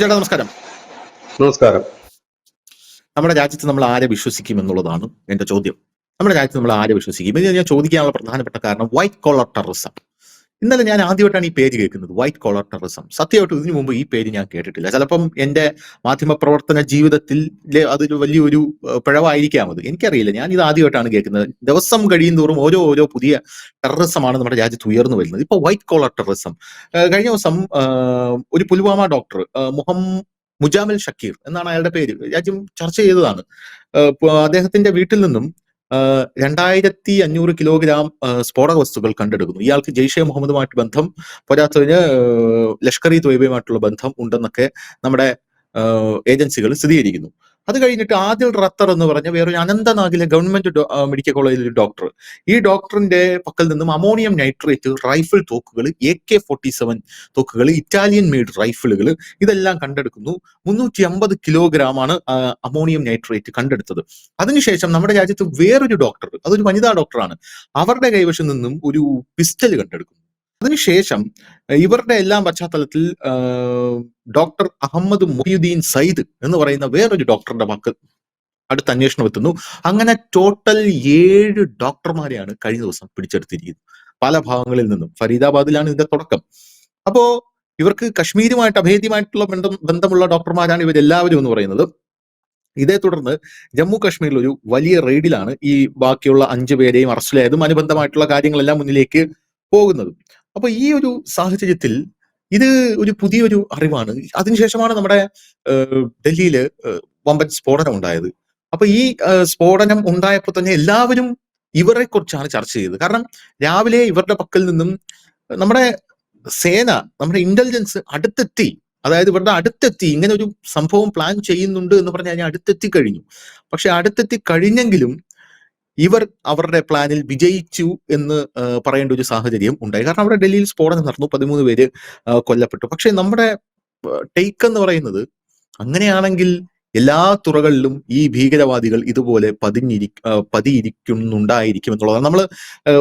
ചേട്ടാ നമസ്കാരം. നമസ്കാരം. നമ്മുടെ രാജ്യത്ത് നമ്മൾ ആരെ വിശ്വസിക്കും എന്നുള്ളതാണ് എന്റെ ചോദ്യം. നമ്മുടെ രാജ്യത്ത് നമ്മൾ ആരെ വിശ്വസിക്കും? ഇത് ഞാൻ ചോദിക്കാനുള്ള പ്രധാനപ്പെട്ട കാരണം വൈറ്റ് കോളർ ടെററിസം. ഇന്നലെ ഞാൻ ആദ്യമായിട്ടാണ് ഈ പേര് കേൾക്കുന്നത്, വൈറ്റ് കോളർ ടെററിസം. സത്യമായിട്ടും ഇതിനു മുമ്പ് ഈ പേര് ഞാൻ കേട്ടിട്ടില്ല. ചിലപ്പം എന്റെ മാധ്യമപ്രവർത്തന ജീവിതത്തിൽ അതൊരു വലിയൊരു പിഴവായിരിക്കാം. അത് എനിക്കറിയില്ല. ഞാൻ ഇത് ആദ്യമായിട്ടാണ് കേൾക്കുന്നത്. ദിവസം കഴിയും തോറും ഓരോ പുതിയ ടെററിസമാണ് നമ്മുടെ രാജ്യത്ത് ഉയർന്നു വരുന്നത്. ഇപ്പൊ വൈറ്റ് കോളർ ടെററിസം. കഴിഞ്ഞ ദിവസം ഒരു പുൽവാമ ഡോക്ടർ മുജാമിൽ ഷക്കീർ എന്നാണ് അയാളുടെ പേര്, രാജ്യം ചർച്ച ചെയ്തതാണ്. അദ്ദേഹത്തിന്റെ വീട്ടിൽ നിന്നും 2500 കിലോഗ്രാം സ്ഫോടക വസ്തുക്കൾ കണ്ടെടുക്കുന്നു. ഇയാൾക്ക് ജെയ്ഷെ മുഹമ്മദുമായിട്ട് ബന്ധം, പോരാത്തതിന് ലഷ്കർ ഇ ത്വയ്ബയുമായിട്ടുള്ള ബന്ധം ഉണ്ടെന്നൊക്കെ നമ്മുടെ ഏജൻസികൾ സ്ഥിരീകരിക്കുന്നു. അത് കഴിഞ്ഞിട്ട് ആദിൽ റത്തർ എന്ന് പറഞ്ഞ വേറൊരു അനന്തനാഗിലെ ഗവൺമെന്റ് മെഡിക്കൽ കോളേജിലെ ഒരു ഡോക്ടർ, ഈ ഡോക്ടറിന്റെ പക്കൽ നിന്നും അമോണിയം നൈട്രേറ്റ് റൈഫിൾ തോക്കുകൾ, AK-47 തോക്കുകൾ, ഇറ്റാലിയൻ മെയ്ഡ് റൈഫിളുകൾ, ഇതെല്ലാം കണ്ടെടുക്കുന്നു. 350 കിലോഗ്രാമാണ് അമോണിയം നൈട്രേറ്റ് കണ്ടെടുത്തത്. അതിനുശേഷം നമ്മുടെ രാജ്യത്ത് വേറൊരു ഡോക്ടർ, അതൊരു വനിതാ ഡോക്ടറാണ്, അവരുടെ കൈവശം നിന്നും ഒരു പിസ്റ്റൽ കണ്ടെടുക്കുന്നു. അതിനുശേഷം ഇവരുടെ എല്ലാം പശ്ചാത്തലത്തിൽ ഡോക്ടർ അഹമ്മദ് മൊഹിയുദ്ദീൻ സയ്യിദ് എന്ന് പറയുന്ന വേറൊരു ഡോക്ടറുടെ പക്കൽ അടുത്ത അന്വേഷണം എത്തുന്നു. അങ്ങനെ ടോട്ടൽ 7 ഡോക്ടർമാരെയാണ് കഴിഞ്ഞ ദിവസം പിടിച്ചെടുത്തിരിക്കുന്നത്, പല ഭാഗങ്ങളിൽ നിന്നും. ഫരീദാബാദിലാണ് ഇതിന്റെ തുടക്കം. അപ്പോ ഇവർക്ക് കശ്മീരുമായിട്ട് അഭേദ്യമായിട്ടുള്ള ബന്ധമുള്ള ഡോക്ടർമാരാണ് ഇവരെല്ലാവരും എന്ന് പറയുന്നത്. ഇതേ തുടർന്ന് ജമ്മു കാശ്മീരിൽ ഒരു വലിയ റെയ്ഡിലാണ് ഈ ബാക്കിയുള്ള 5 പേരെയും അറസ്റ്റിലായതും അനുബന്ധമായിട്ടുള്ള കാര്യങ്ങളെല്ലാം മുന്നിലേക്ക് പോകുന്നതും. അപ്പൊ ഈ ഒരു സാഹചര്യത്തിൽ ഇത് ഒരു പുതിയൊരു അറിവാണ്. അതിനുശേഷമാണ് നമ്മുടെ ഡൽഹിയില് വമ്പൻ സ്ഫോടനം ഉണ്ടായത്. അപ്പൊ ഈ സ്ഫോടനം ഉണ്ടായപ്പോൾ തന്നെ എല്ലാവരും ഇവരെ കുറിച്ചാണ് ചർച്ച ചെയ്തത്. കാരണം രാവിലെ ഇവരുടെ പക്കൽ നിന്നും നമ്മുടെ സേന, നമ്മുടെ ഇന്റലിജൻസ് അടുത്തെത്തി. അതായത് ഇവരുടെ അടുത്തെത്തി, ഇങ്ങനെ ഒരു സംഭവം പ്ലാൻ ചെയ്യുന്നുണ്ട് എന്ന് പറഞ്ഞാൽ അതിന് അടുത്തെത്തി കഴിഞ്ഞു. പക്ഷെ അടുത്തെത്തി കഴിഞ്ഞെങ്കിലും ഇവർ അവരുടെ പ്ലാനിൽ വിജയിച്ചു എന്ന് പറയേണ്ട ഒരു സാഹചര്യം ഉണ്ടായി. കാരണം അവിടെ ഡൽഹിയിൽ സ്ഫോടനം നടന്നു, 13 പേര് കൊല്ലപ്പെട്ടു. പക്ഷെ നമ്മുടെ ടേക്ക് എന്ന് പറയുന്നത്, അങ്ങനെയാണെങ്കിൽ എല്ലാ തുറകളിലും ഈ ഭീകരവാദികൾ ഇതുപോലെ പതിയിരിക്കുന്നുണ്ടായിരിക്കും എന്നുള്ളതാണ്. നമ്മൾ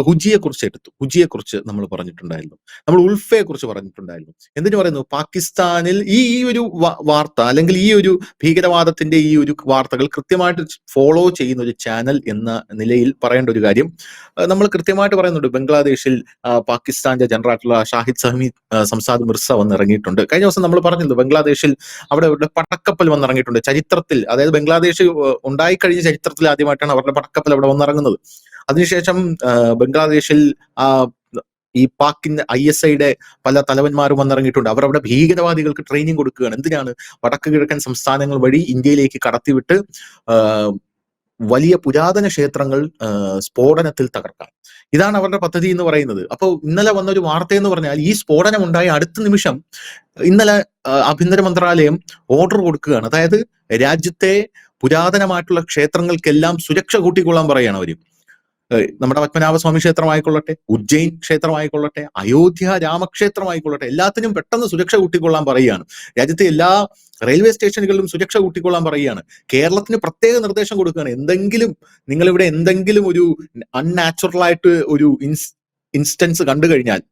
ഹുജിയെ കുറിച്ച് നമ്മൾ പറഞ്ഞിട്ടുണ്ടായിരുന്നു, നമ്മൾ ഉൾഫയെ കുറിച്ച് പറഞ്ഞിട്ടുണ്ടായിരുന്നു. എന്തിനു പറയുന്നു, പാകിസ്ഥാനിൽ ഈ ഒരു വാർത്ത, അല്ലെങ്കിൽ ഈ ഒരു ഭീകരവാദത്തിന്റെ ഈ ഒരു വാർത്തകൾ കൃത്യമായിട്ട് ഫോളോ ചെയ്യുന്ന ഒരു ചാനൽ എന്ന നിലയിൽ പറയേണ്ട ഒരു കാര്യം നമ്മൾ കൃത്യമായിട്ട് പറയുന്നുണ്ട്. ബംഗ്ലാദേശിൽ പാകിസ്ഥാന്റെ ജനറലായിട്ടുള്ള ഷാഹിദ് സംസാദ് മിർസ വന്നിറങ്ങിയിട്ടുണ്ട്. കഴിഞ്ഞ ദിവസം നമ്മൾ പറഞ്ഞിരുന്നു, ബംഗ്ലാദേശിൽ അവിടെ അവരുടെ പടക്കപ്പൽ വന്നിറങ്ങിയിട്ടുണ്ട്. ചരിത്രത്തിൽ, അതായത് ബംഗ്ലാദേശ് ഉണ്ടായിക്കഴിഞ്ഞ ചരിത്രത്തിൽ ആദ്യമായിട്ടാണ് അവരുടെ പടക്കപ്പൽ അവിടെ വന്നിറങ്ങുന്നത്. അതിനുശേഷം ബംഗ്ലാദേശിൽ ഈ പാക്കിന്റെ ISIയുടെ പല തലവന്മാരും വന്നിറങ്ങിയിട്ടുണ്ട്. അവർ അവിടെ ഭീകരവാദികൾക്ക് ട്രെയിനിങ് കൊടുക്കുകയാണ്. എന്തിനാണ്? വടക്ക് കിഴക്കൻ സംസ്ഥാനങ്ങൾ വഴി ഇന്ത്യയിലേക്ക് കടത്തിവിട്ട് വലിയ പുരാതന ക്ഷേത്രങ്ങൾ സ്ഫോടനത്തിൽ തകർക്കാം. ഇതാണ് അവരുടെ പദ്ധതി എന്ന് പറയുന്നത്. അപ്പോൾ ഇന്നലെ വന്നൊരു വാർത്ത എന്ന് പറഞ്ഞാൽ, ഈ സ്ഫോടനം ഉണ്ടായ അടുത്ത നിമിഷം ഇന്നലെ ആഭ്യന്തര മന്ത്രാലയം ഓർഡർ കൊടുക്കുകയാണ്. അതായത് രാജ്യത്തെ പുരാതനമായിട്ടുള്ള ക്ഷേത്രങ്ങൾക്കെല്ലാം സുരക്ഷ കൂട്ടിക്കൊള്ളാൻ പറയുകയാണ് അവര്. നമ്മുടെ പത്മനാഭസ്വാമി ക്ഷേത്രമായിക്കൊള്ളട്ടെ, ഉജ്ജയിൻ ക്ഷേത്രമായിക്കൊള്ളട്ടെ, അയോധ്യ രാമക്ഷേത്രമായിക്കൊള്ളട്ടെ, എല്ലാത്തിനും പെട്ടെന്ന് സുരക്ഷ കൂട്ടിക്കൊള്ളാൻ പറയുകയാണ്. രാജ്യത്തെ എല്ലാ റെയിൽവേ സ്റ്റേഷനുകളിലും സുരക്ഷ കൂട്ടിക്കൊള്ളാൻ പറയുകയാണ്. കേരളത്തിന് പ്രത്യേക നിർദ്ദേശം കൊടുക്കുകയാണ്. നിങ്ങളിവിടെ എന്തെങ്കിലും ഒരു അൺനാച്ചുറൽ ആയിട്ട് ഒരു ഇൻസ്റ്റൻസ് കണ്ടു കഴിഞ്ഞാൽ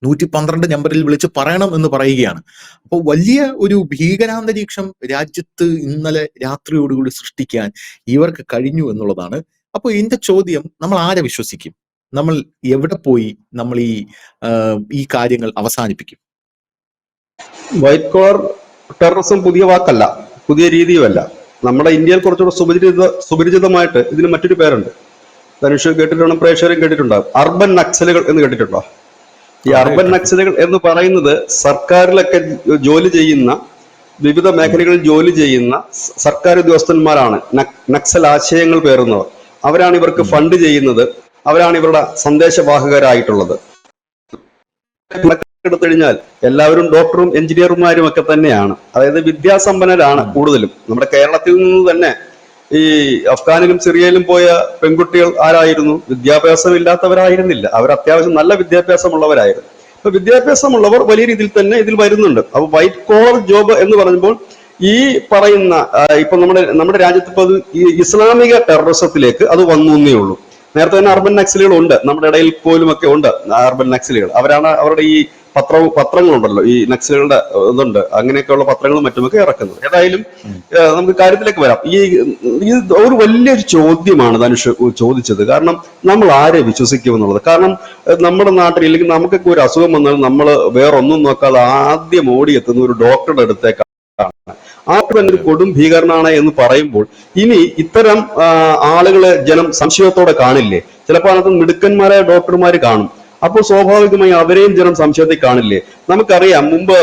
112 നമ്പറിൽ വിളിച്ച് പറയണം എന്ന് പറയുകയാണ്. അപ്പോൾ വലിയ ഒരു ഭീകരാന്തരീക്ഷം രാജ്യത്ത് ഇന്നലെ രാത്രിയോടുകൂടി സൃഷ്ടിക്കാൻ ഇവർക്ക് കഴിഞ്ഞു എന്നുള്ളതാണ്. അപ്പൊ എന്റെ ചോദ്യം, നമ്മൾ ആരെ വിശ്വസിക്കും? നമ്മൾ എവിടെ പോയി നമ്മൾ ഈ കാര്യങ്ങൾ അവസാനിപ്പിക്കും? വൈറ്റ് കോളർ ടെററിസം പുതിയ വാക്കല്ല, പുതിയ രീതിയുമല്ല. നമ്മുടെ ഇന്ത്യയിൽ കുറച്ചുകൂടെ സുപരിചിതമായിട്ട് ഇതിന് മറ്റൊരു പേരുണ്ട്. ധനുഷ് കേട്ടിട്ടുണ്ടോ, പ്രേക്ഷകരും കേട്ടിട്ടുണ്ടാകും. അർബൻ നക്സലുകൾ എന്ന് കേട്ടിട്ടുണ്ടോ? ഈ അർബൻ നക്സലുകൾ എന്ന് പറയുന്നത് സർക്കാരിലൊക്കെ ജോലി ചെയ്യുന്ന, വിവിധ മേഖലകളിൽ ജോലി ചെയ്യുന്ന സർക്കാർ ഉദ്യോഗസ്ഥന്മാരാണ് നക്സൽ ആശയങ്ങൾ പേറുന്നവർ. അവരാണ് ഇവർക്ക് ഫണ്ട് ചെയ്യുന്നത്, അവരാണ് ഇവരുടെ സന്ദേശവാഹകരായിട്ടുള്ളത്. എടുത്തു കഴിഞ്ഞാൽ എല്ലാവരും ഡോക്ടറും എഞ്ചിനീയർമാരും ഒക്കെ തന്നെയാണ്. അതായത് വിദ്യാസമ്പന്നരാണ് കൂടുതലും. നമ്മുടെ കേരളത്തിൽ നിന്ന് തന്നെ ഈ അഫ്ഗാനിലും സിറിയയിലും പോയ പെൺകുട്ടികൾ ആരായിരുന്നു? വിദ്യാഭ്യാസം ഇല്ലാത്തവരായിരുന്നില്ല, അവർ അത്യാവശ്യം നല്ല വിദ്യാഭ്യാസമുള്ളവരായിരുന്നു. അപ്പൊ വിദ്യാഭ്യാസമുള്ളവർ വലിയ രീതിയിൽ തന്നെ ഇതിൽ വരുന്നുണ്ട്. അപ്പൊ വൈറ്റ് കോളർ ജോബ് എന്ന് പറയുമ്പോൾ ഈ പറയുന്ന ഇപ്പൊ നമ്മുടെ രാജ്യത്ത് ഇപ്പൊ ഈ ഇസ്ലാമിക ടെററിസത്തിലേക്ക് അത് വന്നു എന്നേ ഉള്ളൂ. നേരത്തെ തന്നെ അർബൻ നക്സലുകൾ ഉണ്ട്, നമ്മുടെ ഇടയിൽ പോലും ഒക്കെ ഉണ്ട് അർബൻ നക്സലുകൾ. അവരാണ് അവരുടെ ഈ പത്രങ്ങളുണ്ടല്ലോ, ഈ നക്സലുകളുടെ ഇതുണ്ട്, അങ്ങനെയൊക്കെയുള്ള പത്രങ്ങളും മറ്റുമൊക്കെ ഇറക്കുന്നത്. ഏതായാലും നമുക്ക് കാര്യത്തിലേക്ക് വരാം. ഈ ഒരു വലിയൊരു ചോദ്യമാണ് ധനുഷ് ചോദിച്ചത്. കാരണം നമ്മൾ ആരെ വിശ്വസിക്കും എന്നുള്ളത്. കാരണം നമ്മുടെ നാട്ടിൽ ഇല്ലെങ്കിൽ നമുക്കൊക്കെ ഒരു അസുഖം വന്നാൽ നമ്മൾ വേറൊന്നും നോക്കാതെ ആദ്യം ഓടിയെത്തുന്ന ഒരു ഡോക്ടറുടെ അടുത്തേക്കാണ്. ആ തന്നെ ഒരു കൊടും ഭീകരനാണ് എന്ന് പറയുമ്പോൾ ഇനി ഇത്തരം ആളുകളെ ജനം സംശയത്തോടെ കാണില്ലേ? ചിലപ്പോൾ അതിനകത്ത് മിടുക്കന്മാരായ ഡോക്ടർമാർ കാണും. അപ്പോൾ സ്വാഭാവികമായി അവരെയും ജനം സംശയത്തിൽ കാണില്ലേ? നമുക്കറിയാം, മുമ്പ്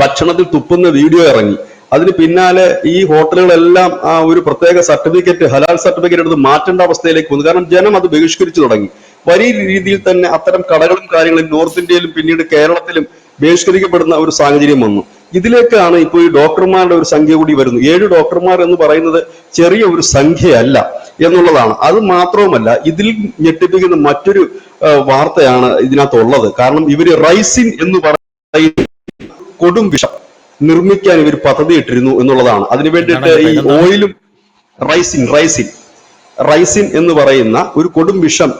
ഭക്ഷണത്തിൽ തുപ്പുന്ന വീഡിയോ ഇറങ്ങി. അതിന് പിന്നാലെ ഈ ഹോട്ടലുകളെല്ലാം ആ ഒരു പ്രത്യേക സർട്ടിഫിക്കറ്റ്, ഹലാൽ സർട്ടിഫിക്കറ്റ് എടുത്ത് മാറ്റേണ്ട അവസ്ഥയിലേക്ക് വന്നു. കാരണം ജനം അത് ബഹിഷ്കരിച്ചു തുടങ്ങി. വലിയ രീതിയിൽ തന്നെ അത്തരം കടകളും കാര്യങ്ങളും നോർത്ത് ഇന്ത്യയിലും പിന്നീട് കേരളത്തിലും ബഹിഷ്കരിക്കപ്പെടുന്ന ഒരു സാഹചര്യം വന്നു. ഇതിലേക്കാണ് ഇപ്പോൾ ഈ ഡോക്ടർമാരുടെ ഒരു സംഖ്യ കൂടി വരുന്നു. 7 ഡോക്ടർമാർ എന്ന് പറയുന്നത് ചെറിയ ഒരു സംഖ്യയല്ല എന്നുള്ളതാണ്. അത് മാത്രവുമല്ല, ഇതിൽ ഞെട്ടിപ്പിക്കുന്ന മറ്റൊരു വാർത്തയാണ് ഇതിനകത്തുള്ളത്. കാരണം ഇവര് റൈസിൻ എന്ന് പറയുന്ന കൊടും വിഷം നിർമ്മിക്കാൻ ഇവർ പദ്ധതി ഇട്ടിരുന്നു എന്നുള്ളതാണ്. അതിനു വേണ്ടിയിട്ട് ഈ ഓയിലും റൈസിൻ എന്ന് പറയുന്ന ഒരു കൊടും വിഷം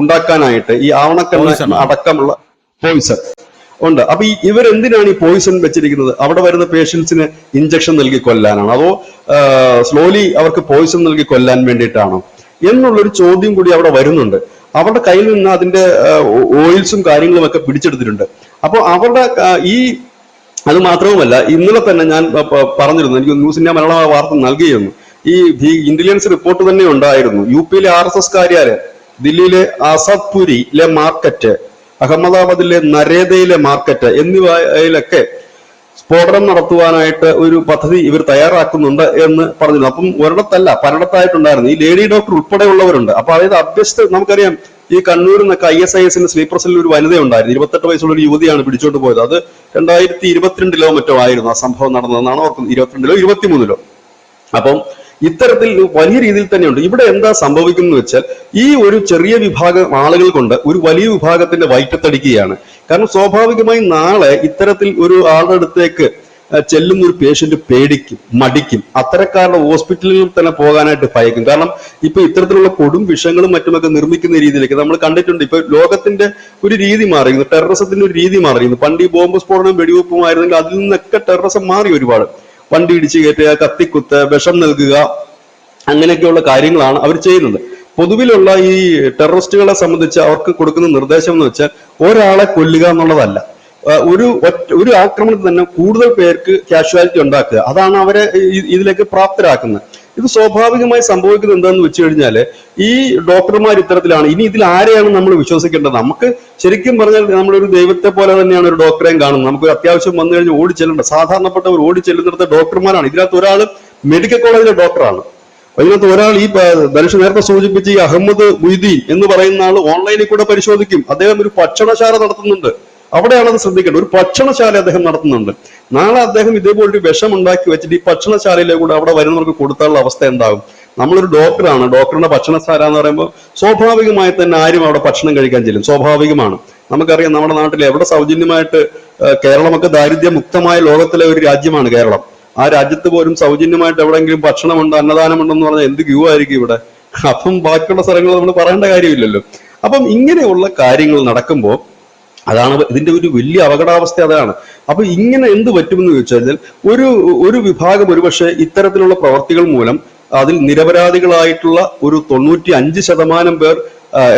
ഉണ്ടാക്കാനായിട്ട് ഈ ആവണക്കെണ്ണ അടക്കമുള്ള പോയിസൺ ഉണ്ട്. അപ്പൊ ഇവരെന്തിനാണ് ഈ പോയിസൺ വെച്ചിരിക്കുന്നത്? അവിടെ വരുന്ന പേഷ്യൻസിന് ഇഞ്ചക്ഷൻ നൽകി കൊല്ലാനാണോ, അതോ സ്ലോലി അവർക്ക് പോയിസൺ നൽകി കൊല്ലാൻ വേണ്ടിയിട്ടാണോ എന്നുള്ളൊരു ചോദ്യം കൂടി അവിടെ വരുന്നുണ്ട്. അവരുടെ കയ്യിൽ നിന്ന് അതിന്റെ ഓയിൽസും കാര്യങ്ങളും ഒക്കെ പിടിച്ചെടുത്തിട്ടുണ്ട്. അപ്പോൾ അവരുടെ അത് മാത്രവുമല്ല, ഇന്നലെ തന്നെ ഞാൻ പറഞ്ഞിരുന്നു, എനിക്ക് ന്യൂസ് ഇന്ത്യ മലയാള വാർത്ത നൽകിയിരുന്നു. ഈ ഇന്റലിജൻസ് റിപ്പോർട്ട് തന്നെ ഉണ്ടായിരുന്നു. UP-യിലെ RSS കാര്യാലയം, ദില്ലിയിലെ ആസാദ്പുരിയിലെ മാർക്കറ്റ്, അഹമ്മദാബാദിലെ നരേദയിലെ മാർക്കറ്റ് എന്നിവയിലൊക്കെ സ്ഫോടനം നടത്തുവാനായിട്ട് ഒരു പദ്ധതി ഇവർ തയ്യാറാക്കുന്നുണ്ട് എന്ന് പറഞ്ഞിരുന്നു. അപ്പം ഒരിടത്തല്ല പലയിടത്തായിട്ടുണ്ടായിരുന്നു. ഈ ലേഡി ഡോക്ടർ ഉൾപ്പെടെയുള്ളവരുണ്ട്. അപ്പൊ അതായത് അഭ്യസ്ത, നമുക്കറിയാം ഈ കണ്ണൂരിൽ നിന്നൊക്കെ ISIS-ന്റെ സ്ലീപ്പർ സെല്ലിൽ ഒരു വനിതയുണ്ടായിരുന്നു. 28 വയസ്സുള്ള ഒരു യുവതിയാണ് പിടിച്ചോണ്ട് പോയത്. അത് 2022 മറ്റോ ആയിരുന്നു ആ സംഭവം നടന്നതെന്നാണ് ഓർക്കുന്നത്. 22 23 അപ്പം ഇത്തരത്തിൽ വലിയ രീതിയിൽ തന്നെയുണ്ട്. ഇവിടെ എന്താ സംഭവിക്കുന്നത് വെച്ചാൽ, ഈ ഒരു ചെറിയ വിഭാഗം ആളുകൾ കൊണ്ട് ഒരു വലിയ വിഭാഗത്തിന്റെ വയറ്റത്തടിക്കുകയാണ്. കാരണം സ്വാഭാവികമായി നാളെ ഇത്തരത്തിൽ ഒരു ആളുടെ അടുത്തേക്ക് ചെല്ലുന്ന ഒരു പേഷ്യന്റ് പേടിക്കും, മടിക്കും. അത്തരക്കാരുടെ ഹോസ്പിറ്റലുകളിൽ തന്നെ പോകാനായിട്ട് ഭയക്കും. കാരണം ഇപ്പൊ ഇത്തരത്തിലുള്ള കൊടും വിഷങ്ങളും മറ്റുമൊക്കെ നിർമ്മിക്കുന്ന രീതിയിലേക്ക് നമ്മൾ കണ്ടിട്ടുണ്ട്. ഇപ്പൊ ലോകത്തിന്റെ ഒരു രീതി മാറിയിരുന്നു, ടെററിസത്തിന്റെ ഒരു രീതി മാറിയിരുന്നു. പണ്ട് ഈ ബോംബ് സ്ഫോടനം വെടിവെപ്പുമായിരുന്നെങ്കിൽ അതിൽ നിന്നൊക്കെ ടെററിസം മാറി ഒരുപാട്. വണ്ടി ഇടിച്ചു കയറ്റുക, കത്തിക്കുത്ത്, വിഷം നൽകുക, അങ്ങനെയൊക്കെയുള്ള കാര്യങ്ങളാണ് അവർ ചെയ്യുന്നത്. പൊതുവിലുള്ള ഈ ടെററിസ്റ്റുകളെ സംബന്ധിച്ച് അവർക്ക് കൊടുക്കുന്ന നിർദ്ദേശം എന്ന് വെച്ചാൽ ഒരാളെ കൊല്ലുക എന്നുള്ളതല്ല, ഒരു ആക്രമണത്തിൽ തന്നെ കൂടുതൽ പേർക്ക് കാഷ്വാലിറ്റി ഉണ്ടാക്കുക. അതാണ് അവരെ ഇതിലേക്ക് പ്രാപ്തരാക്കുന്നത്. ഇത് സ്വാഭാവികമായി സംഭവിക്കുന്നത് എന്താണെന്ന് വെച്ച് കഴിഞ്ഞാൽ, ഈ ഡോക്ടർമാർ ഇത്തരത്തിലാണ്. ഇനി ഇതിൽ ആരെയാണ് നമ്മൾ വിശ്വസിക്കേണ്ടത്? നമുക്ക് ശരിക്കും പറഞ്ഞാൽ നമ്മളൊരു ദൈവത്തെ പോലെ തന്നെയാണ് ഒരു ഡോക്ടറെയും കാണുന്നത്. നമുക്കൊരു അത്യാവശ്യം വന്നു കഴിഞ്ഞാൽ ഓടിച്ചെല്ലേണ്ട, സാധാരണപ്പെട്ടവർ ഓടിച്ചെല്ലുന്നിടത്ത് ഡോക്ടർമാരാണ്. ഇതിനകത്ത് ഒരാൾ മെഡിക്കൽ കോളേജിലെ ഡോക്ടറാണ്. അതിനകത്ത് ഒരാൾ ഈ ധനുഷ് നേരത്തെ സൂചിപ്പിച്ച ഈ അഹമ്മദ് മൊയ്തീൻ എന്ന് പറയുന്ന ആൾ ഓൺലൈനിൽ കൂടെ പരിശോധിക്കും. അദ്ദേഹം ഒരു ഭക്ഷണശാല നടത്തുന്നുണ്ട്. അവിടെയാണ് അത് ശ്രദ്ധിക്കേണ്ടത്. ഒരു ഭക്ഷണശാല അദ്ദേഹം നടത്തുന്നുണ്ട്. നാളെ അദ്ദേഹം ഇതേപോലൊരു വിഷം ഉണ്ടാക്കി വെച്ചിട്ട് ഈ ഭക്ഷണശാലയിലെ കൂടെ അവിടെ വരുന്നവർക്ക് കൊടുത്താലുള്ള അവസ്ഥ എന്താകും? നമ്മളൊരു ഡോക്ടറാണ്, ഡോക്ടറുടെ ഭക്ഷണശാല എന്ന് പറയുമ്പോൾ സ്വാഭാവികമായി തന്നെ ആരും അവിടെ ഭക്ഷണം കഴിക്കാൻ ചെല്ലും, സ്വാഭാവികമാണ്. നമുക്കറിയാം നമ്മുടെ നാട്ടിൽ എവിടെ സൗജന്യമായിട്ട്, കേരളമൊക്കെ ദാരിദ്ര്യമുക്തമായ ലോകത്തിലെ ഒരു രാജ്യമാണ് കേരളം. ആ രാജ്യത്ത് പോലും സൗജന്യമായിട്ട് എവിടെയെങ്കിലും ഭക്ഷണമുണ്ട്, അന്നദാനമുണ്ടെന്ന് പറഞ്ഞാൽ എന്ത് ക്യൂ ആയിരിക്കും ഇവിടെ. അപ്പം ബാക്കിയുള്ള സ്ഥലങ്ങൾ നമ്മൾ പറയേണ്ട കാര്യമില്ലല്ലോ. അപ്പം ഇങ്ങനെയുള്ള കാര്യങ്ങൾ നടക്കുമ്പോൾ അതാണ് ഇതിന്റെ ഒരു വലിയ അപകടാവസ്ഥ. അതാണ്. അപ്പൊ ഇങ്ങനെ എന്ത് പറ്റുമെന്ന് ചോദിച്ചാൽ, ഒരു വിഭാഗം ഒരുപക്ഷെ ഇത്തരത്തിലുള്ള പ്രവർത്തികൾ മൂലം അതിൽ നിരപരാധികളായിട്ടുള്ള ഒരു 95% പേർ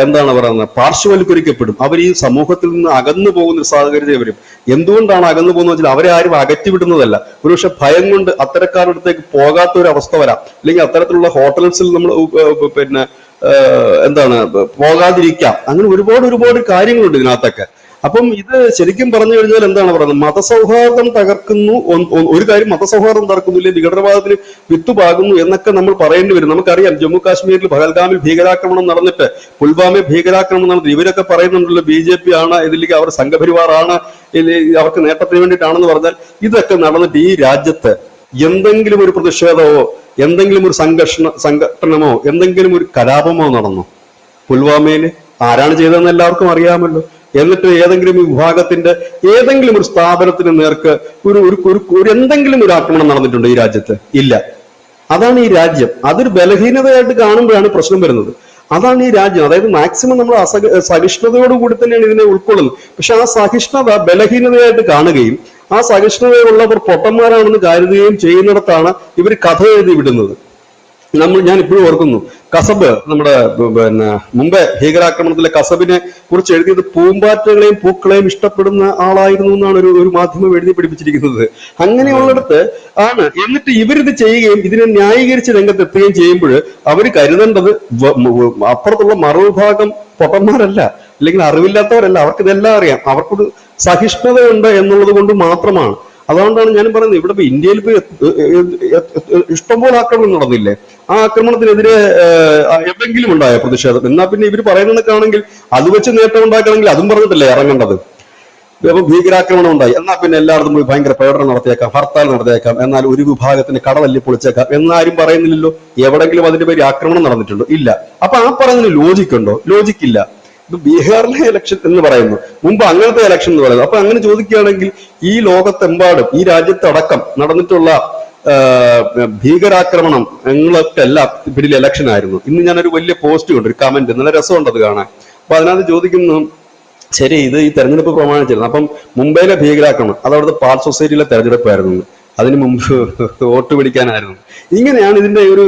എന്താണ് പറയുന്നത്, പാർശ്വവൽക്കരിക്കപ്പെടും. അവർ ഈ സമൂഹത്തിൽ നിന്ന് അകന്നു പോകുന്ന ഒരു സാഹചര്യം വരും. എന്തുകൊണ്ടാണ് അകന്നു പോകുന്നത് വെച്ചാൽ, അവരെ ആരും അകറ്റിവിടുന്നതല്ല, ഒരുപക്ഷെ ഭയം കൊണ്ട് അത്തരക്കാരുടെ അടുത്തേക്ക് പോകാത്ത ഒരു അവസ്ഥ വരാം. അല്ലെങ്കിൽ അത്തരത്തിലുള്ള ഹോട്ടൽസിൽ നമ്മൾ പോകാതിരിക്കാം. അങ്ങനെ ഒരുപാട് കാര്യങ്ങളുണ്ട് ഇതിനകത്തൊക്കെ. അപ്പം ഇത് ശരിക്കും പറഞ്ഞു കഴിഞ്ഞാൽ എന്താണ് പറയുന്നത്, മതസൗഹാർദ്ദം തകർക്കുന്നു. ഒരു കാര്യം, മതസൗഹാർദ്ദം തകർക്കുന്നില്ല, ഭീകരവാദത്തിന് വിത്തുപാകുന്നു എന്നൊക്കെ നമ്മൾ പറയേണ്ടി വരും. നമുക്കറിയാം, ജമ്മു കാശ്മീരിൽ പഹൽഗാമിൽ ഭീകരാക്രമണം നടന്നിട്ട്, പുൽവാമയിൽ ഭീകരാക്രമണം നടന്നിട്ട് ഇവരൊക്കെ പറയുന്നുണ്ടല്ലോ BJP ആണ് ഇതിലേക്ക്, അവർ സംഘപരിവാറാണ്, അവർക്ക് നേട്ടത്തിന് വേണ്ടിയിട്ടാണെന്ന് പറഞ്ഞാൽ, ഇതൊക്കെ നടന്നിട്ട് ഈ രാജ്യത്ത് എന്തെങ്കിലും ഒരു പ്രതിഷേധമോ എന്തെങ്കിലും ഒരു സംഘടനമോ എന്തെങ്കിലും ഒരു കലാപമോ നടന്നു? പുൽവാമയിൽ ആരാണ് ചെയ്തതെന്ന് എല്ലാവർക്കും അറിയാമല്ലോ. എന്നിട്ട് ഏതെങ്കിലും വിഭാഗത്തിന്റെ ഏതെങ്കിലും ഒരു സ്ഥാപനത്തിന് നേർക്ക് എന്തെങ്കിലും ഒരു ആക്രമണം നടന്നിട്ടുണ്ടോ ഈ രാജ്യത്ത്? ഇല്ല. അതാണ് ഈ രാജ്യം. അതൊരു ബലഹീനതയായിട്ട് കാണുമ്പോഴാണ് പ്രശ്നം വരുന്നത്. അതാണ് ഈ രാജ്യം. അതായത് മാക്സിമം നമ്മൾ സഹിഷ്ണുതയോടുകൂടി തന്നെയാണ് ഇതിനെ ഉൾക്കൊള്ളുന്നത്. പക്ഷെ ആ സഹിഷ്ണുത ബലഹീനതയായിട്ട് കാണുകയും ആ സഹിഷ്ണുതയുള്ളവർ പൊട്ടന്മാരാണെന്ന് കരുതുകയും ചെയ്യുന്നിടത്താണ് ഇവർ കഥ എഴുതി വിടുന്നത്. ഞാൻ ഇപ്പോഴും ഓർക്കുന്നു, കസബ്, നമ്മുടെ മുംബൈ ഭീകരാക്രമണത്തിലെ കസബിനെ കുറിച്ച് എഴുതിയത് പൂമ്പാറ്റകളെയും പൂക്കളെയും ഇഷ്ടപ്പെടുന്ന ആളായിരുന്നു എന്നാണ് ഒരു മാധ്യമം എഴുതി പിടിപ്പിച്ചിരിക്കുന്നത്. അങ്ങനെയുള്ളിടത്ത് ആണ് എന്നിട്ട് ഇവരിത് ചെയ്യുകയും ഇതിനെ ന്യായീകരിച്ച് രംഗത്തെത്തുകയും ചെയ്യുമ്പോൾ അവർ കരുതേണ്ടത് അപ്പുറത്തുള്ള മറുവിഭാഗം പൊട്ടന്മാരല്ല, അല്ലെങ്കിൽ അറിവില്ലാത്തവരല്ല, അവർക്ക് ഇതെല്ലാം അറിയാം, അവർക്കൊരു സഹിഷ്ണുതയുണ്ട് എന്നുള്ളത് കൊണ്ട് മാത്രമാണ്. അതുകൊണ്ടാണ് ഞാൻ പറയുന്നത്, ഇവിടെ ഇപ്പൊ ഇന്ത്യയിൽ ഇപ്പൊ ഇഷ്ടംപോലെ ആക്രമണം നടന്നില്ലേ? ആ ആക്രമണത്തിനെതിരെ എവിടെങ്കിലും ഉണ്ടായ പ്രതിഷേധം? എന്നാ പിന്നെ ഇവർ പറയുന്നതൊക്കെയാണെങ്കിൽ അത് വെച്ച് നേട്ടം ഉണ്ടാക്കണമെങ്കിൽ അതും പറഞ്ഞിട്ടല്ലേ ഇറങ്ങേണ്ടത്? ഇപ്പൊ ഭീകരാക്രമണം ഉണ്ടായി, എന്നാ പിന്നെ എല്ലായിടത്തും പോയി ഭയങ്കര പ്രകടനം നടത്തിയേക്കാം, ഹർത്താൽ നടത്തിയേക്കാം, എന്നാൽ ഒരു വിഭാഗത്തിന് കടവല്ലി പൊളിച്ചേക്കാം എന്നാരും പറയുന്നില്ലല്ലോ. എവിടെങ്കിലും അതിന്റെ പേര് ആക്രമണം നടന്നിട്ടുണ്ടോ? ഇല്ല. അപ്പൊ ആ പറയുന്നതിന് ലോജിക്കുണ്ടോ? ലോജിക്കില്ല. ഇപ്പൊ ബീഹാറിലെ ഇലക്ഷൻ എന്ന് പറയുന്നു, മുമ്പ് അങ്ങനത്തെ ഇലക്ഷൻ എന്ന് പറയുന്നത്. അപ്പൊ അങ്ങനെ ചോദിക്കുകയാണെങ്കിൽ ഈ ലോകത്തെമ്പാടും ഈ രാജ്യത്തടക്കം നടന്നിട്ടുള്ള ഭീകരാക്രമണങ്ങളൊക്കെ എല്ലാം പിന്നിൽ ഇലക്ഷൻ ആയിരുന്നു. ഇന്ന് ഞാനൊരു വലിയ പോസ്റ്റ് കണ്ടു, ഒരു കമന്റ്, നല്ല രസമുണ്ട് അത് കാണാൻ. അപ്പൊ അതിനകത്ത് ചോദിക്കുന്നു, ശരി ഇത് ഈ തെരഞ്ഞെടുപ്പ് പ്രമാണിച്ചിരുന്നു, അപ്പം മുംബൈയിലെ ഭീകരാക്രമണം അത് അവിടുത്തെ പാൽ സൊസൈറ്റിയിലെ തെരഞ്ഞെടുപ്പായിരുന്നു, അതിന് മുമ്പ് വോട്ട് പിടിക്കാനായിരുന്നു. ഇങ്ങനെയാണ് ഇതിന്റെ ഒരു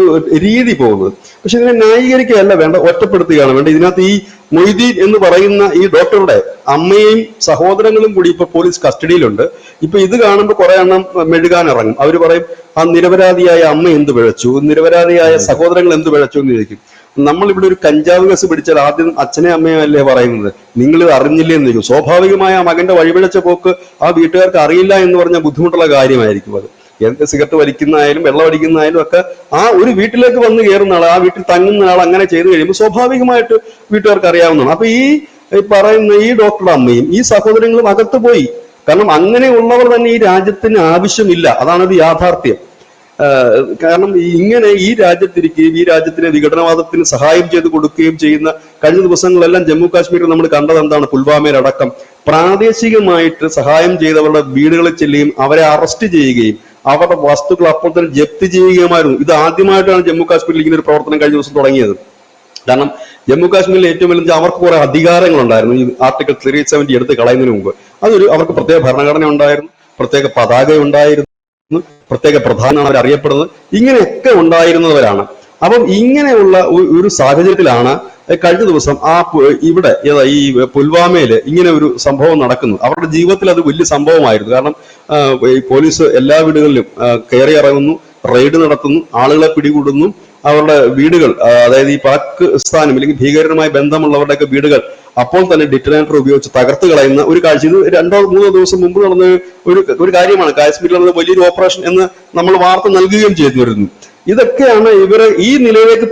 രീതി പോകുന്നത്. പക്ഷെ ഇതിനെ ന്യായീകരിക്കുകയല്ല വേണ്ട, ഒറ്റപ്പെടുത്തുകയാണ് വേണ്ട. ഇതിനകത്ത് ഈ മൊയ്തീൻ എന്ന് പറയുന്ന ഈ ഡോക്ടറുടെ അമ്മയും സഹോദരങ്ങളും കൂടി ഇപ്പൊ പോലീസ് കസ്റ്റഡിയിലുണ്ട്. ഇപ്പൊ ഇത് കാണുമ്പോൾ കുറെ എണ്ണം മെഴുകാൻ ഇറങ്ങും. അവർ പറയും, ആ നിരപരാധിയായ അമ്മ എന്ത് പിഴച്ചു, നിരപരാധിയായ സഹോദരങ്ങൾ എന്ത് പിഴച്ചു എന്ന് ചോദിക്കും. നമ്മളിവിടെ ഒരു കഞ്ചാവ് കേസ് പിടിച്ചാൽ ആദ്യം അച്ഛനെ അമ്മയും അല്ലേ പറയുന്നത്, നിങ്ങൾ ഇത് അറിഞ്ഞില്ലേ എന്ന് ചോദിക്കും. സ്വാഭാവികമായ ആ മകന്റെ വഴിപിഴച്ച പോക്ക് ആ വീട്ടുകാർക്ക് അറിയില്ല എന്ന് പറഞ്ഞാൽ ബുദ്ധിമുട്ടുള്ള കാര്യമായിരിക്കും അത്. എന്ത് സിഗരറ്റ് വലിക്കുന്നതായാലും വെള്ളം അടിക്കുന്നതായാലും ഒക്കെ ആ ഒരു വീട്ടിലേക്ക് വന്ന് കയറുന്ന ആൾ, ആ വീട്ടിൽ തങ്ങുന്ന ആൾ അങ്ങനെ ചെയ്തു കഴിയുമ്പോൾ സ്വാഭാവികമായിട്ട് വീട്ടുകാർക്ക് അറിയാവുന്നതാണ്. അപ്പൊ ഈ പറയുന്ന ഈ ഡോക്ടറുടെ അമ്മയും ഈ സഹോദരങ്ങളും അകത്ത് പോയി. കാരണം അങ്ങനെയുള്ളവർ തന്നെ ഈ രാജ്യത്തിന് ആവശ്യമില്ല, അതാണത് യാഥാർത്ഥ്യം. കാരണം ഇങ്ങനെ ഈ രാജ്യത്തിരിക്കുകയും ഈ രാജ്യത്തിന് വിഘടനവാദത്തിന് സഹായം ചെയ്ത് കൊടുക്കുകയും ചെയ്യുന്ന കഴിഞ്ഞ ദിവസങ്ങളെല്ലാം ജമ്മു കാശ്മീരിൽ നമ്മൾ കണ്ടത് എന്താണ്? പുൽവാമയിലടക്കം പ്രാദേശികമായിട്ട് സഹായം ചെയ്തവരുടെ വീടുകളിൽ ചെല്ലുകയും അവരെ അറസ്റ്റ് ചെയ്യുകയും അവരുടെ വസ്തുക്കൾ അപ്പോൾ തന്നെ ജപ്തി ചെയ്യുകയുമായിരുന്നു. ഇത് ആദ്യമായിട്ടാണ് ജമ്മു കാശ്മീരിൽ ഇങ്ങനെ ഒരു പ്രവർത്തനം കഴിഞ്ഞ ദിവസം തുടങ്ങിയത്. കാരണം ജമ്മു കാശ്മീരിൽ ഏറ്റവും വലിയ അവർക്ക് കുറെ അധികാരങ്ങളുണ്ടായിരുന്നു. ഈ ആർട്ടിക്കിൾ 370 എടുത്ത് കളയുന്നതിന് മുമ്പ് അവർക്ക് പ്രത്യേക ഭരണഘടന ഉണ്ടായിരുന്നു, പ്രത്യേക പതാക ഉണ്ടായിരുന്നു, പ്രത്യേക പ്രധാനമാണ് അവർ അറിയപ്പെടുന്നത്, ഇങ്ങനെയൊക്കെ ഉണ്ടായിരുന്നവരാണ്. അപ്പം ഇങ്ങനെയുള്ള ഒരു സാഹചര്യത്തിലാണ് കഴിഞ്ഞ ദിവസം ഇവിടെ ഈ പുൽവാമയിൽ ഇങ്ങനെ ഒരു സംഭവം നടക്കുന്നു. അവരുടെ ജീവിതത്തിൽ അത് വലിയ സംഭവമായിരുന്നു. കാരണം ഈ പോലീസ് എല്ലാ വീടുകളിലും കയറി ഇറങ്ങുന്നു, റെയ്ഡ് നടത്തുന്നു, ആളുകളെ പിടികൂടുന്നു, അവരുടെ വീടുകൾ, അതായത് ഈ പാകിസ്ഥാനും അല്ലെങ്കിൽ ഭീകരരുമായി ബന്ധമുള്ളവരുടെയൊക്കെ വീടുകൾ അപ്പോൾ തന്നെ ഡിറ്റനേറ്റർ ഉപയോഗിച്ച് തകർത്ത് കളയുന്ന ഒരു കാഴ്ച. ഇത് 2-3 ദിവസം മുമ്പ് നടന്ന ഒരു കാര്യമാണ്. കാശ്മീരിൽ നടന്ന വലിയൊരു ഓപ്പറേഷൻ എന്ന് നമ്മൾ വാർത്ത നൽകുകയും ചെയ്തു വരുന്നു. ഇതൊക്കെയാണ് ഇവര് ഈ നിലയിലേക്ക്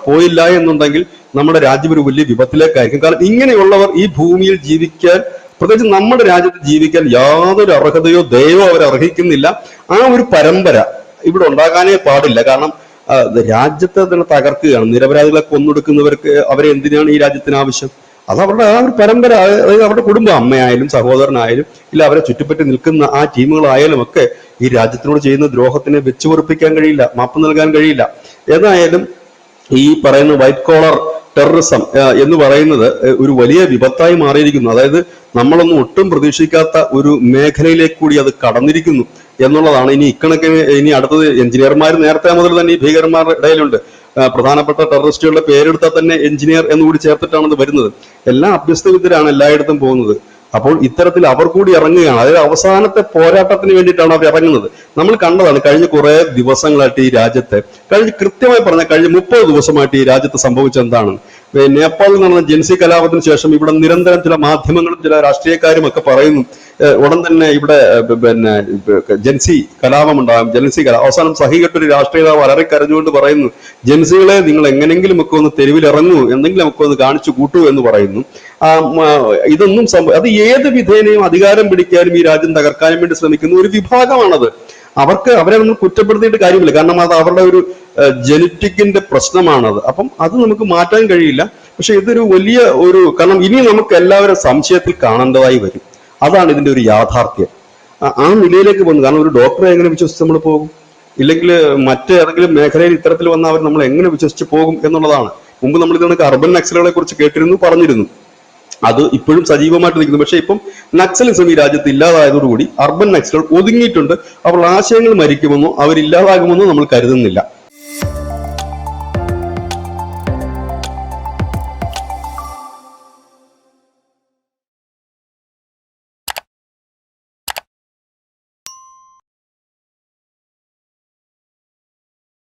പോയില്ല എന്നുണ്ടെങ്കിൽ നമ്മുടെ രാജ്യം ഒരു വലിയ വിപത്തിലേക്കായിരിക്കും. കാരണം ഇങ്ങനെയുള്ളവർ ഈ ഭൂമിയിൽ ജീവിക്കാൻ, പ്രത്യേകിച്ച് നമ്മുടെ രാജ്യത്ത് ജീവിക്കാൻ യാതൊരു അർഹതയോ ദയോ അവർ അർഹിക്കുന്നില്ല. ആ ഒരു പരമ്പര ഇവിടെ ഉണ്ടാകാനേ പാടില്ല. കാരണം രാജ്യത്തെ തന്നെ തകർക്കുകയാണ്. നിരപരാധികളെ കൊന്നൊടുക്കുന്നവർക്ക് അവരെ എന്തിനാണ് ഈ രാജ്യത്തിന് ആവശ്യം? അത് അവരുടെ ആ ഒരു പരമ്പര, അതായത് അവരുടെ കുടുംബം, അമ്മയായാലും സഹോദരനായാലും ഇല്ല അവരെ ചുറ്റിപ്പറ്റി നിൽക്കുന്ന ആ ടീമുകളായാലും ഒക്കെ ഈ രാജ്യത്തിനോട് ചെയ്യുന്ന ദ്രോഹത്തിനെ വെച്ചു പൊറുപ്പിക്കാൻ കഴിയില്ല, മാപ്പ് നൽകാൻ കഴിയില്ല. ഏതായാലും ഈ പറയുന്ന വൈറ്റ് കോളർ ടെററിസം എന്ന് പറയുന്നത് ഒരു വലിയ വിപത്തായി മാറിയിരിക്കുന്നു. അതായത് നമ്മളൊന്നും ഒട്ടും പ്രതീക്ഷിക്കാത്ത ഒരു മേഖലയിലേക്ക് കൂടി അത് കടന്നിരിക്കുന്നു എന്നുള്ളതാണ്. ഇനി അടുത്തത് എഞ്ചിനീയർമാർ നേരത്തെ മുതൽ തന്നെ ഈ ഭീകരന്മാരുടെ ഇടയിലുണ്ട്. പ്രധാനപ്പെട്ട ടെററിസ്റ്റുകളുടെ പേരെടുത്താൽ തന്നെ എഞ്ചിനീയർ എന്നുകൂടി ചേർത്തിട്ടാണ് ഇത് വരുന്നത്. എല്ലാം അഭ്യസ്തവിദ്യരാണ് എല്ലായിടത്തും പോകുന്നത്. അപ്പോൾ ഇത്തരത്തിൽ അവർ കൂടി ഇറങ്ങുകയാണ്. അതായത് അവസാനത്തെ പോരാട്ടത്തിന് വേണ്ടിയിട്ടാണ് അവർ ഇറങ്ങുന്നത്. നമ്മൾ കണ്ടതാണ് കഴിഞ്ഞ കുറെ ദിവസങ്ങളായിട്ട് ഈ രാജ്യത്ത്, കൃത്യമായി പറഞ്ഞാൽ കഴിഞ്ഞ 30 ദിവസമായിട്ട് ഈ രാജ്യത്ത് സംഭവിച്ചത് എന്താണ്? നേപ്പാളിൽ നടന്ന ജൻസി കലാപത്തിന് ശേഷം ഇവിടെ നിരന്തരം ചില മാധ്യമങ്ങളും ചില രാഷ്ട്രീയക്കാരും ഒക്കെ പറയുന്നു ഉടൻ തന്നെ ഇവിടെ ജൻസി കലാപം ഉണ്ടാകും, അവസാനം സഹികെട്ടൊരു രാഷ്ട്രീയ അലറിക്കരഞ്ഞുകൊണ്ട് പറയുന്നു, ജൻസികളെ നിങ്ങൾ എങ്ങനെങ്കിലും ഒക്കെ ഒന്ന് തെരുവിലിറങ്ങൂ, എന്തെങ്കിലും ഒക്കെ ഒന്ന് കാണിച്ചു കൂട്ടൂ എന്ന് പറയുന്നു. ഇതൊന്നും അത് ഏത് വിധേനയും അധികാരം പിടിക്കാനും ഈ രാജ്യം തകർക്കാനും വേണ്ടി ശ്രമിക്കുന്ന ഒരു വിഭാഗമാണത്. അവരെ നമ്മൾ കുറ്റപ്പെടുത്തിയിട്ട് കാര്യമില്ല. കാരണം അത് അവരുടെ ഒരു ജനറ്റിക്കിന്റെ പ്രശ്നമാണത്. അപ്പം അത് നമുക്ക് മാറ്റാൻ കഴിയില്ല. പക്ഷെ ഇതൊരു വലിയ കാരണം ഇനി നമുക്ക് എല്ലാവരും സംശയത്തിൽ കാണേണ്ടതായി വരും. അതാണ് ഇതിന്റെ ഒരു യാഥാർത്ഥ്യം. ആ നിലയിലേക്ക് പോകുന്നത്. കാരണം ഒരു ഡോക്ടറെ എങ്ങനെ വിശ്വസിച്ച് നമ്മൾ പോകും? ഇല്ലെങ്കിൽ മറ്റേതെങ്കിലും മേഖലയിൽ ഇത്തരത്തിൽ വന്ന അവർ നമ്മൾ എങ്ങനെ വിശ്വസിച്ച് പോകും എന്നുള്ളതാണ്. മുമ്പ് നമ്മൾ ഇതിനൊക്കെ അർബൻ നക്സലുകളെ കുറിച്ച് കേട്ടിരുന്നു, പറഞ്ഞിരുന്നു. അത് ഇപ്പോഴും സജീവമായിട്ട് നിൽക്കുന്നു. പക്ഷെ ഇപ്പം നക്സലിസം ഈ രാജ്യത്ത് ഇല്ലാതായതോടുകൂടി അർബൻ നക്സലുകൾ ഒതുങ്ങിയിട്ടുണ്ട്. അപ്പോൾ ആശയങ്ങൾ മരിക്കുമെന്നോ അവരില്ലാതാകുമെന്നോ നമ്മൾ കരുതുന്നില്ല.